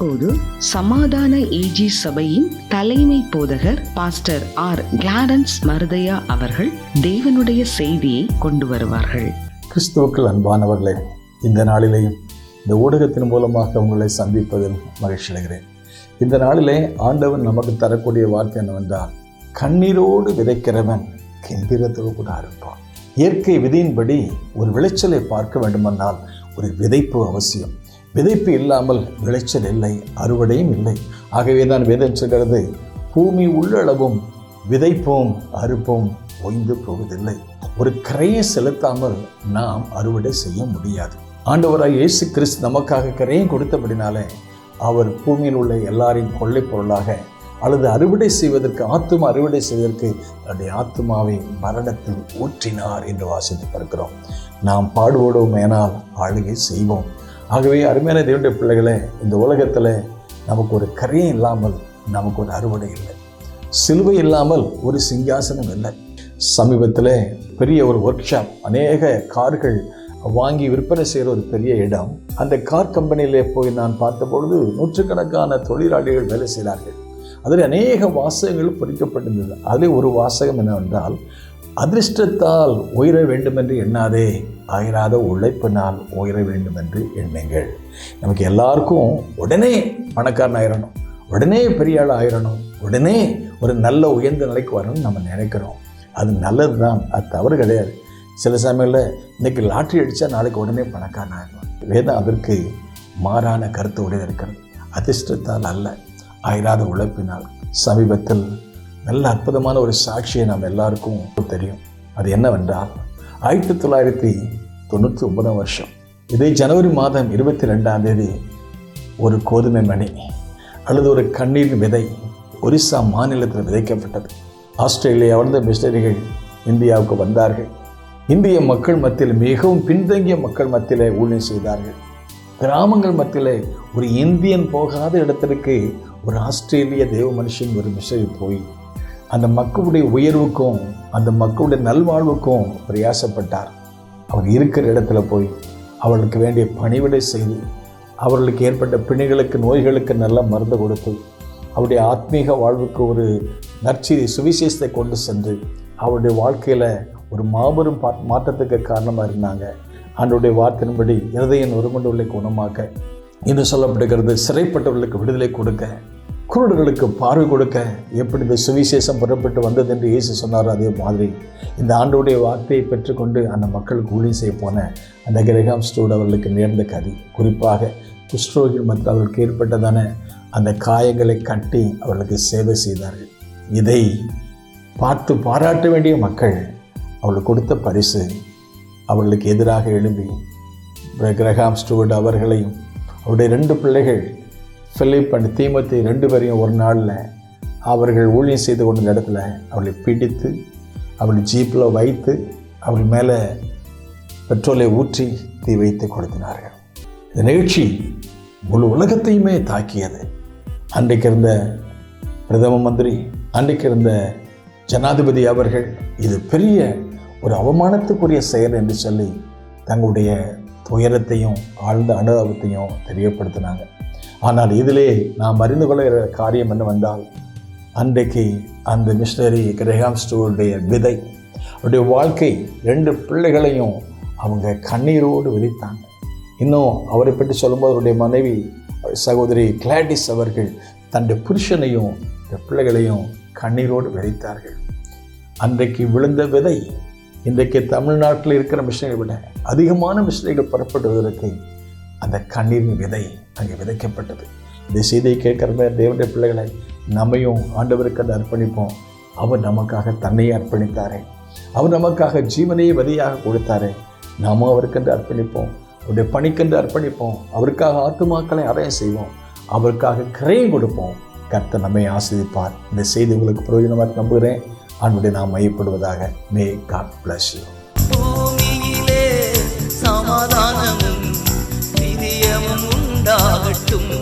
இப்போது சமாதான ஏஜி சபையின் தலைமை போதகர் பாஸ்டர் ஆர் கிளாரன்ஸ் மருதையா அவர்கள் தேவனுடைய செய்தியை கொண்டு வருவார்கள். கிறிஸ்துவுக்குள் அன்பானவர்களே, இந்த நாளிலேயும் இந்த ஊடகத்தின் மூலமாக உங்களை சந்திப்பதில் மகிழ்ச்சி அடைகிறேன். இந்த நாளிலே ஆண்டவன் நமக்கு தரக்கூடிய வார்த்தை என்னவென்றால், கண்ணீரோடு விதைக்கிறவன் கெம்பீரத்தோடு கூட அறுப்பான். இயற்கை விதியின்படி ஒரு விளைச்சலை பார்க்க வேண்டுமென்றால் ஒரு விதைப்பு அவசியம். விதைப்பு இல்லாமல் விளைச்சல் இல்லை, அறுவடையும் இல்லை. ஆகவே தான் வேதம் சொல்கிறது, பூமி உள்ளளவும் விதைப்போம் அறுப்போம் ஓய்ந்து போவதில்லை. ஒரு கரையை செலுத்தாமல் நாம் அறுவடை செய்ய முடியாது. ஆண்டவராய் இயேசு கிறிஸ்து நமக்காக கரையை கொடுத்தபடினாலே அவர் பூமியில் உள்ள எல்லாரையும் கொள்ளை பொருளாக அல்லது அறுவடை செய்வதற்கு, ஆத்துமா அறுவடை செய்வதற்கு தன்னுடைய ஆத்துமாவை மரணத்தில் ஊற்றினார் என்று வாசித்து பார்க்கிறோம். நாம் பாடுபடுவோம் ஏனால் ஆளுகை செய்வோம். ஆகவே அருமையான தேவனுடைய பிள்ளைகளே, இந்த உலகத்தில் நமக்கு ஒரு கரையும் இல்லாமல் நமக்கு ஒரு அறுவடை இல்லை. சிலுவை இல்லாமல் ஒரு சிங்காசனம் இல்லை. சமீபத்தில் பெரிய ஒரு ஒர்க் ஷாப், அநேக கார்கள் வாங்கி விற்பனை செய்கிற ஒரு பெரிய இடம். அந்த கார் கம்பெனியிலே போய் நான் பார்த்தபொழுது நூற்றுக்கணக்கான தொழிலாளிகள் வேலை செய்கிறார்கள். அதில் அநேக வாசகங்கள் பொறிக்கப்பட்டிருந்தது. அதில் ஒரு வாசகம் என்னவென்றால், அதிர்ஷ்டத்தால் உயர வேண்டுமென்று எண்ணாதே, ஆயிராத உழைப்பினால் உயர வேண்டும் என்று எண்ணுங்கள். நமக்கு எல்லாருக்கும் உடனே பணக்காரன் ஆயிரணும், உடனே பெரிய ஆள் ஆயிரணும், உடனே ஒரு நல்ல உயர்ந்த நிலைக்கு வரணும்னு நம்ம நினைக்கிறோம். அது நல்லது தான், அது தவறு கிடையாது. சில சமயங்களில் இன்றைக்கி லாட்ரி அடித்தா நாளைக்கு உடனே பணக்காரன் ஆயிடும். வேதம் அதற்கு மாறான கருத்து உடைய இருக்கிறது. அதிர்ஷ்டத்தால் அல்ல, ஆயிராத உழைப்பினால். சமீபத்தில் நல்ல அற்புதமான ஒரு சாட்சியை நாம் எல்லாருக்கும் தெரியும். அது என்னவென்றால், 1999 வருஷம் இதே ஜனவரி மாதம் 22ஆம் தேதி ஒரு கோதுமை மணி அல்லது ஒரு கண்ணீர் விதை ஒரிசா மாநிலத்தில் விதைக்கப்பட்டது. ஆஸ்திரேலியாவிலிருந்து மிஷனரிகள் இந்தியாவுக்கு வந்தார்கள். இந்திய மக்கள் மத்தியில், மிகவும் பின்தங்கிய மக்கள் மத்தியிலே ஊழியம் செய்தார்கள். கிராமங்கள் மத்தியிலே ஒரு இந்தியன் போகாத இடத்திற்கு ஒரு ஆஸ்திரேலிய தேவ மனுஷன் ஒரு மிஷனரி போய் அந்த மக்களுடைய உயர்வுக்கும் அந்த மக்களுடைய நல்வாழ்வுக்கும் பிரயாசப்பட்டார். அவர் இருக்கிற இடத்துல போய் அவர்களுக்கு வேண்டிய பணிவிடை செய்து, அவர்களுக்கு ஏற்பட்ட பிணிகளுக்கு, நோய்களுக்கு நல்ல மருந்து கொடுத்து, அவருடைய ஆத்மீக வாழ்வுக்கு ஒரு நற்செய்தி சுவிசேஷத்தை கொண்டு சென்று அவருடைய வாழ்க்கையில் ஒரு மாபெரும் மாற்றத்துக்கு காரணமாக இருந்தாங்க. ஆண்டவருடைய வார்த்தையின்படி இருதயம் நொறுங்குண்டவர்களை குணமாக்க, இன்னும் சொல்லப்படுகிறது சிறைப்பட்டவர்களுக்கு விடுதலை கொடுக்க, குருடர்களுக்கு பார்வை கொடுக்க எப்படி இந்த சுவிசேஷம் புறப்பட்டு வந்தது என்று இயேசு சொன்னார். அதே மாதிரி இந்த ஆண்டோடைய வார்த்தையை பெற்றுக்கொண்டு அந்த மக்களுக்கு ஊழியம் செய்ய போன அந்த கிரஹாம் ஸ்டூட் அவர்களுக்கு நேர்ந்த கதி, குறிப்பாக குஷ்டரோகிகள் மற்றும் அவர்களுக்கு ஏற்பட்டதான அந்த காயங்களை கட்டி அவர்களுக்கு சேவை செய்தார்கள். இதை பார்த்து பாராட்ட வேண்டிய மக்கள் அவர்களுக்கு கொடுத்த பரிசு, அவர்களுக்கு எதிராக எழும்பி கிரஹாம் ஸ்டூட் அவர்களையும் அவருடைய 2 பிள்ளைகள் பிலிப் அண்ட் தீமோத்தி 2 பேரையும் ஒரு நாளில் அவர்கள் ஊழியம் செய்து கொண்ட இடத்துல அவளை பிடித்து அவளை ஜீப்பில் வைத்து அவள் மேலே பெட்ரோலை ஊற்றி தீ வைத்து கொடுத்தினார்கள். இந்த நிகழ்ச்சி முழு உலகத்தையுமே தாக்கியது. அன்றைக்கு இருந்த பிரதம மந்திரி, அன்றைக்கு இருந்த ஜனாதிபதி அவர்கள் இது பெரிய ஒரு அவமானத்துக்குரிய செயல் என்று சொல்லி தங்களுடைய துயரத்தையும் ஆழ்ந்த அனுபவத்தையும் தெரியப்படுத்தினாங்க. ஆனால் இதிலே நாம் அறிந்து கொள்கிற காரியம் என்னவென்றால், அன்றைக்கு அந்த மிஷனரி கிரஹாம் ஸ்டூடைய விதை, அவருடைய வாழ்க்கை, 2 பிள்ளைகளையும் அவங்க கண்ணீரோடு விதைத்தாங்க. இன்னும் அவரை பற்றி சொல்லும்போது அவருடைய மனைவி சகோதரி கிளாடிஸ் அவர்கள் தன்னுடைய புருஷனையும் பிள்ளைகளையும் கண்ணீரோடு விதைத்தார்கள். அன்றைக்கு விழுந்த விதை இன்றைக்கு தமிழ்நாட்டில் இருக்கிற மிஷனரிகளை விட அதிகமான மிஷனரிகள் புறப்படுவதற்கு அந்த கண்ணீரின் விதை அங்கே விதைக்கப்பட்டது. இந்த செய்தியை கேட்கிற தேவனுடைய பிள்ளைகளை நம்மையும் ஆண்டவருக்கு அந்த அர்ப்பணிப்போம். அவர் நமக்காக தன்னையே அர்ப்பணித்தாரே, அவர் நமக்காக ஜீவனையே விதையாக கொடுத்தாரே, நாம அவருக்கென்று அர்ப்பணிப்போம், அவருடைய பணிக்கென்று அர்ப்பணிப்போம், அவருக்காக ஆத்துமாக்களை அறைய செய்வோம், அவருக்காக கிரையும் கொடுப்போம். கர்த்தர் நம்மை ஆசீர்வதிப்பார். இந்த செய்தி உங்களுக்கு பிரயோஜனமாக நம்புகிறேன். ஆண்டவருடைய நாம் மையப்படுவதாக. May God bless you. பூமியிலே சமாதானமும் பிரியமும் உண்டாகட்டும்.